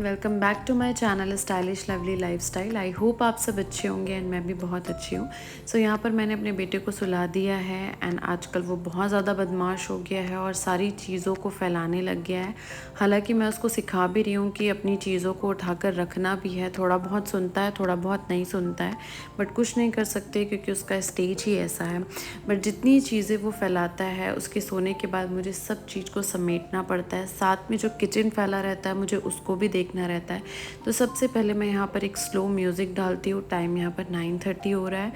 Welcome back to my channel stylish lovely lifestyle. I hope आप सब अच्छे होंगे एंड मैं भी बहुत अच्छी हूँ। सो यहाँ पर मैंने अपने बेटे को सुला दिया है एंड आजकल वो बहुत ज़्यादा बदमाश हो गया है और सारी चीज़ों को फैलाने लग गया है। हालांकि मैं उसको सिखा भी रही हूँ कि अपनी चीज़ों को उठाकर रखना भी है। थोड़ा बहुत सुनता है, थोड़ा बहुत नहीं सुनता है, बट कुछ नहीं कर सकते क्योंकि उसका स्टेज ही ऐसा है। बट जितनी चीज़ें वो फैलाता है उसके सोने के बाद मुझे सब चीज़ को समेटना पड़ता है। साथ में जो किचन फैला रहता है मुझे उसको भी देखना रहता है। तो सबसे पहले मैं यहाँ पर एक स्लो म्यूज़िक डालती हूँ। टाइम यहाँ पर 9:30 हो रहा है।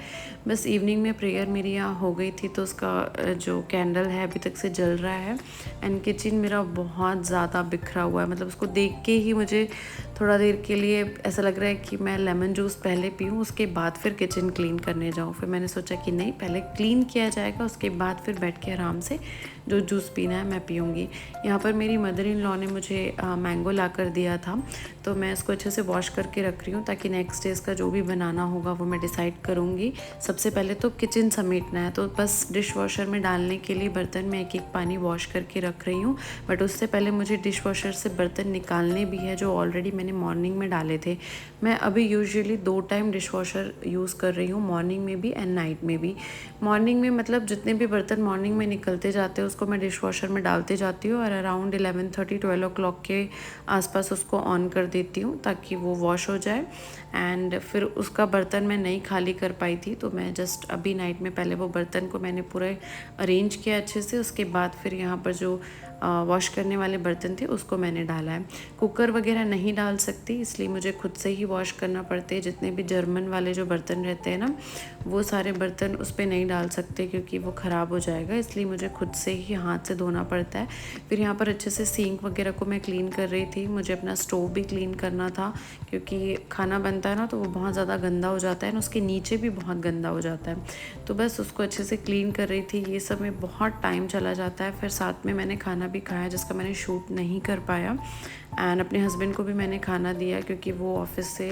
बस इवनिंग में प्रेयर मेरी यहाँ हो गई थी तो उसका जो कैंडल है अभी तक से जल रहा है। एंड किचन मेरा बहुत ज़्यादा बिखरा हुआ है, मतलब उसको देख के ही मुझे थोड़ा देर के लिए ऐसा लग रहा है कि मैं लेमन जूस पहले पीऊँ, उसके बाद फिर किचन क्लीन करने जाऊँ। फिर मैंने सोचा कि नहीं, पहले क्लीन किया जाएगा, उसके बाद फिर बैठ के आराम से जो जूस पीना है मैं पीऊँगी। यहाँ पर मेरी मदर इन लॉ ने मुझे मैंगो ला कर दिया था, तो मैं इसको अच्छे से वॉश करके रख रही हूँ ताकि नेक्स्ट डे इसका जो भी बनाना होगा वो मैं डिसाइड करूँगी। सबसे पहले तो किचन समेटना है, तो बस डिश वॉशर में डालने के लिए बर्तन में एक एक पानी वॉश करके रख रही हूँ। बट उससे पहले मुझे डिश वॉशर से बर्तन निकालने भी है जो ऑलरेडी मैंने मॉर्निंग में डाले थे। मैं अभी usually 2 time dish washer use कर रही हूँ, मॉर्निंग में भी एंड नाइट में भी। मॉर्निंग में मतलब जितने भी बर्तन मॉर्निंग में निकलते जाते हैं उसको मैं डिश वॉशर में डालते जाती हूँ और अराउंड 11:30-12 o'clock के आसपास उसको ऑन कर देती हूँ ताकि वो वॉश हो जाए। एंड फिर उसका बर्तन मैं नहीं खाली कर पाई थी, तो मैं जस्ट अभी नाइट में पहले वो बर्तन को मैंने पूरे अरेंज किया अच्छे से। उसके बाद फिर यहाँ पर जो वॉश करने वाले बर्तन थे उसको मैंने डाला है। कुकर वगैरह नहीं डाल सकती, इसलिए मुझे खुद से ही वॉश करना पड़ते हैं। जितने भी जर्मन वाले जो बर्तन रहते हैं ना, वो सारे बर्तन उस पर नहीं डाल सकते क्योंकि वो ख़राब हो जाएगा, इसलिए मुझे खुद से ही हाथ से धोना पड़ता है। फिर यहाँ पर अच्छे से सिंक वगैरह को मैं क्लीन कर रही थी। मुझे अपना स्टोव भी क्लीन करना था क्योंकि खाना बनता है ना तो वो बहुत ज़्यादा गंदा हो जाता है ना, उसके नीचे भी बहुत गंदा हो जाता है। तो बस उसको अच्छे से क्लीन कर रही थी। ये सब में बहुत टाइम चला जाता है। फिर साथ में मैंने खाना भी खाया जिसका मैंने शूट नहीं कर पाया। एंड अपने हस्बैंड को भी मैंने खाना दिया क्योंकि वो ऑफिस से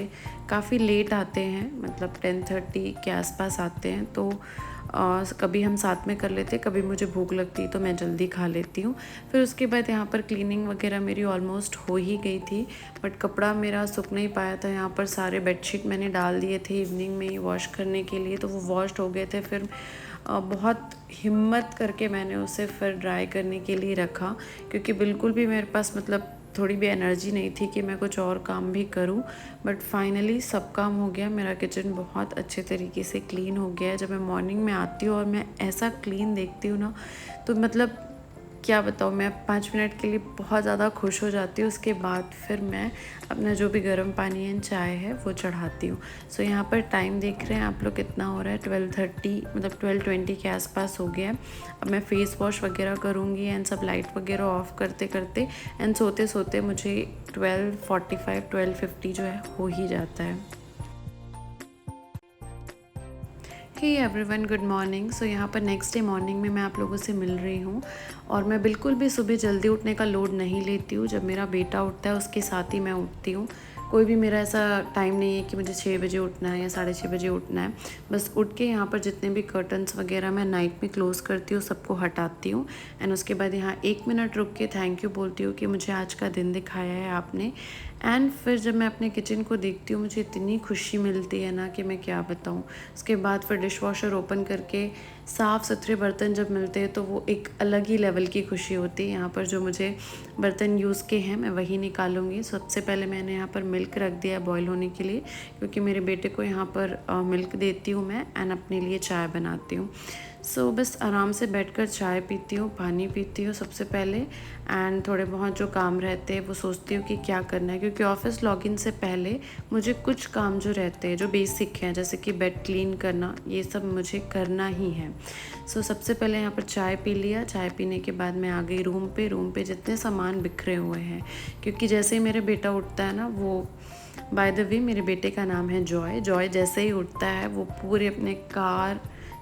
काफ़ी लेट आते हैं, मतलब 10:30 के आसपास आते हैं। तो कभी हम साथ में कर लेते, कभी मुझे भूख लगती तो मैं जल्दी खा लेती हूँ। फिर उसके बाद यहाँ पर क्लीनिंग वगैरह मेरी ऑलमोस्ट हो ही गई थी, बट कपड़ा मेरा सूख नहीं पाया था। यहाँ पर सारे बेडशीट मैंने डाल दिए थे इवनिंग में ही वॉश करने के लिए, तो वो वॉश्ड हो गए थे। फिर बहुत हिम्मत करके मैंने उसे फिर ड्राई करने के लिए रखा क्योंकि बिल्कुल भी मेरे पास मतलब थोड़ी भी एनर्जी नहीं थी कि मैं कुछ और काम भी करूं। बट फाइनली सब काम हो गया। मेरा किचन बहुत अच्छे तरीके से क्लीन हो गया है। जब मैं मॉर्निंग में आती हूँ और मैं ऐसा क्लीन देखती हूँ ना, तो मतलब क्या बताऊँ, मैं 5 मिनट के लिए बहुत ज़्यादा खुश हो जाती हूँ। उसके बाद फिर मैं अपना जो भी गर्म पानी एंड चाय है वो चढ़ाती हूँ। सो यहाँ पर टाइम देख रहे हैं आप लोग कितना हो रहा है, 12:30 मतलब 12:20 के आसपास हो गया है। अब मैं फेस वॉश वगैरह करूँगी एंड सब लाइट वगैरह ऑफ करते करते एंड सोते सोते मुझे 12:45 12:50 जो है हो ही जाता है। Hey everyone, good morning. So यहाँ पर नेक्स्ट डे मॉर्निंग में मैं आप लोगों से मिल रही हूँ और मैं बिल्कुल भी सुबह जल्दी उठने का लोड नहीं लेती हूँ। जब मेरा बेटा उठता है उसके साथ ही मैं उठती हूँ। कोई भी मेरा ऐसा टाइम नहीं है कि मुझे 6 बजे उठना है या 6:30 बजे उठना है। बस उठ के यहाँ पर जितने भी कर्टन्स वगैरह मैं नाइट में क्लोज़ करती हूँ सबको हटाती हूँ एंड उसके बाद यहाँ 1 मिनट रुक के थैंक यू बोलती हूँ कि मुझे आज का दिन दिखाया है आपने। एंड फिर जब मैं अपने किचन को देखती हूँ मुझे इतनी खुशी मिलती है ना कि मैं क्या बताऊँ। उसके बाद फिर डिश वॉशर ओपन करके साफ़ सुथरे बर्तन जब मिलते हैं तो वो एक अलग ही लेवल की खुशी होती है। यहाँ पर जो मुझे बर्तन यूज़ के हैं मैं वही निकालूंगी। सबसे पहले मैंने यहाँ पर मिल्क रख दिया बॉईल होने के लिए क्योंकि मेरे बेटे को यहाँ पर मिल्क देती हूँ मैं एंड अपने लिए चाय बनाती हूँ। सो बस आराम से बैठकर चाय पीती हूँ, पानी पीती हूँ सबसे पहले एंड थोड़े बहुत जो काम रहते हैं वो सोचती हूँ कि क्या करना है क्योंकि ऑफ़िस लॉगिन से पहले मुझे कुछ काम जो रहते हैं जो बेसिक हैं जैसे कि बेड क्लीन करना, ये सब मुझे करना ही है। सो सबसे पहले यहाँ पर चाय पी लिया। चाय पीने के बाद मैं आ गई रूम पे जितने सामान बिखरे हुए हैं क्योंकि जैसे ही मेरा बेटा उठता है ना, वो बाय द वे मेरे बेटे का नाम है जॉय। जॉय जैसे ही उठता है वो पूरे अपने कार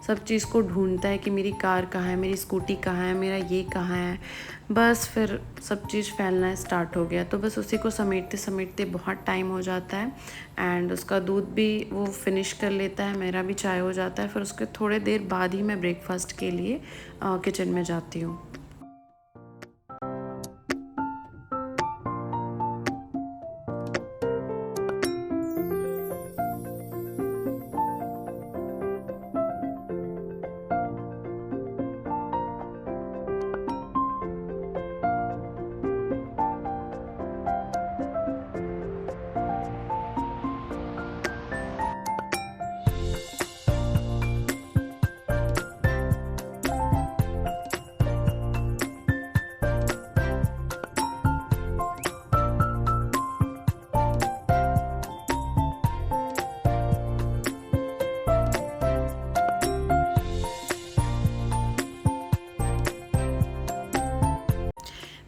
सब चीज़ को ढूंढता है कि मेरी कार कहाँ है, मेरी स्कूटी कहाँ है, मेरा ये कहाँ है। बस फिर सब चीज़ फैलना स्टार्ट हो गया, तो बस उसी को समेटते समेटते बहुत टाइम हो जाता है एंड उसका दूध भी वो फिनिश कर लेता है, मेरा भी चाय हो जाता है। फिर उसके थोड़े देर बाद ही मैं ब्रेकफास्ट के लिए किचन में जाती हूँ।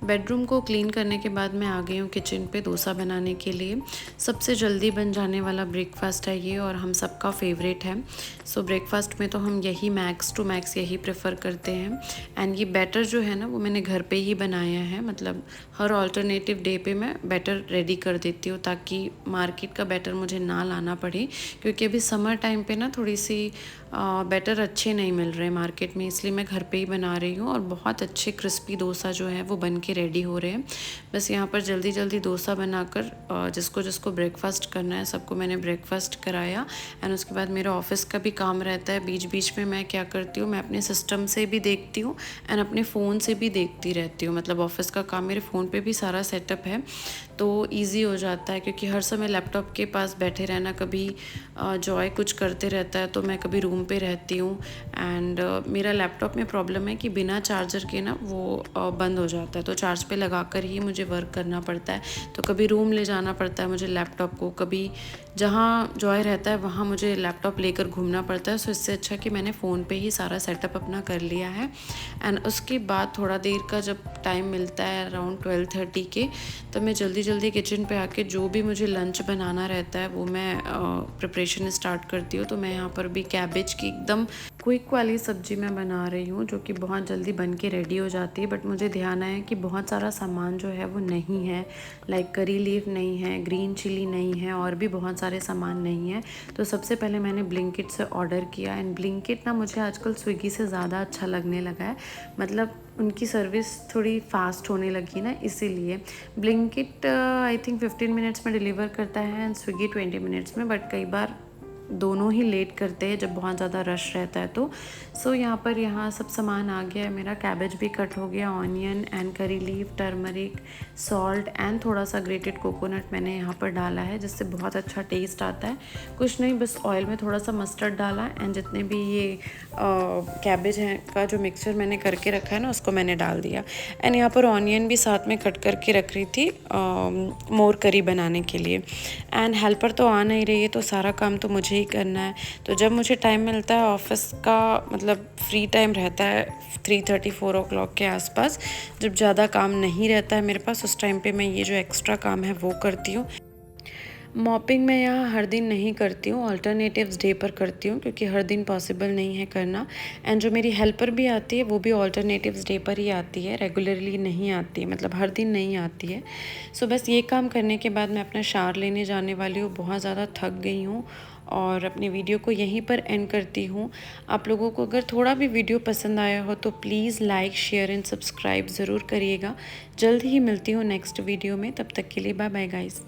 बेडरूम को क्लीन करने के बाद मैं आ गई हूँ किचन पे डोसा बनाने के लिए। सबसे जल्दी बन जाने वाला ब्रेकफास्ट है ये और हम सबका फेवरेट है। सो ब्रेकफास्ट में तो हम यही मैक्स टू मैक्स यही प्रेफर करते हैं। एंड ये बैटर जो है ना वो मैंने घर पे ही बनाया है, मतलब हर ऑल्टरनेटिव डे पे मैं बैटर रेडी कर देती हूँ ताकि मार्केट का बैटर मुझे ना लाना पड़े, क्योंकि अभी समर टाइम पे ना थोड़ी सी बैटर अच्छे नहीं मिल रहे मार्केट में, इसलिए मैं घर पे ही बना रही हूँ। और बहुत अच्छे क्रिस्पी डोसा जो है वो बन के रेडी हो रहे हैं। बस यहाँ पर जल्दी जल्दी डोसा बनाकर जिसको जिसको ब्रेकफास्ट करना है सबको मैंने ब्रेकफास्ट कराया। एंड उसके बाद मेरा ऑफिस का भी काम रहता है, बीच बीच में मैं क्या करती हूँ, मैं अपने सिस्टम से भी देखती हूँ एंड अपने फ़ोन से भी देखती रहती हूँ। मतलब ऑफिस का काम मेरे फ़ोन पे भी सारा सेटअप है तो ईज़ी हो जाता है, क्योंकि हर समय लैपटॉप के पास बैठे रहना, कभी जॉय कुछ करते रहता है तो मैं कभी रूम पे रहती हूँ। एंड मेरा लैपटॉप में प्रॉब्लम है कि बिना चार्जर के ना वो बंद हो जाता है, तो चार्ज पे लगा कर ही मुझे वर्क करना पड़ता है। तो कभी रूम ले जाना पड़ता है मुझे लैपटॉप को, कभी जहाँ जॉय रहता है वहाँ मुझे लैपटॉप लेकर घूमना पड़ता है। सो इससे अच्छा कि मैंने फ़ोन पे ही सारा सेटअप अपना कर लिया है। एंड उसके बाद थोड़ा देर का जब टाइम मिलता है अराउंड 12:30 के, तो मैं जल्दी जल्दी किचन पे आके जो भी मुझे लंच बनाना रहता है वो मैं प्रिपरेशन स्टार्ट करती हूँ। तो मैं यहाँ पर भी कैबेज की एकदम क्विक वाली सब्ज़ी मैं बना रही हूँ जो कि बहुत जल्दी बन के रेडी हो जाती है। बट मुझे ध्यान आया कि बहुत सारा सामान जो है वो नहीं है, लाइक करी लीफ नहीं है, ग्रीन चिली नहीं है और भी बहुत सारे सामान नहीं है। तो सबसे पहले मैंने ब्लिंकिट से ऑर्डर किया। एंड ब्लिंकिट ना मुझे आजकल स्विगी से ज़्यादा अच्छा लगने लगा है, मतलब उनकी सर्विस थोड़ी फास्ट होने लगी ना, इसीलिए ब्लिंकिट आई थिंक 15 मिनट्स में डिलीवर करता है एंड स्विगी 20 मिनट्स में। बट कई बार दोनों ही लेट करते हैं जब बहुत ज़्यादा रश रहता है तो। सो यहाँ सब सामान आ गया है मेरा, कैबेज भी कट हो गया, ऑनियन एंड करी लीफ, टर्मरिक, सॉल्ट एंड थोड़ा सा ग्रेटेड कोकोनट मैंने यहाँ पर डाला है जिससे बहुत अच्छा टेस्ट आता है। कुछ नहीं, बस ऑयल में थोड़ा सा मस्टर्ड डाला एंड जितने भी ये कैबेज है का जो मिक्सचर मैंने करके रखा है ना उसको मैंने डाल दिया। एंड यहाँ पर ऑनियन भी साथ में कट करके रख रही थी मोर करी बनाने के लिए। एंड हेल्पर तो आ नहीं रही है तो सारा काम तो मुझे ही करना है। तो जब मुझे टाइम मिलता है ऑफिस का, मतलब फ्री टाइम रहता है 3:30 4 o'clock के आसपास, जब ज़्यादा काम नहीं रहता है मेरे पास, उस टाइम पे मैं ये जो एक्स्ट्रा काम है वो करती हूँ। मॉपिंग मैं यहाँ हर दिन नहीं करती हूँ, ऑल्टरनेटिव्स डे पर करती हूँ क्योंकि हर दिन पॉसिबल नहीं है करना। एंड जो मेरी हेल्पर भी आती है वो भी ऑल्टरनेटिव्स डे पर ही आती है, रेगुलरली नहीं आती है, मतलब हर दिन नहीं आती है। सो बस ये काम करने के बाद मैं अपना शावर लेने जाने वाली हूँ, बहुत ज़्यादा थक गई हूँ और अपनी वीडियो को यहीं पर एंड करती हूँ। आप लोगों को अगर थोड़ा भी वीडियो पसंद आया हो तो please like share and subscribe ज़रूर करिएगा। जल्द ही मिलती हूँ नेक्स्ट वीडियो में, तब तक के लिए बाय बाय गाइस।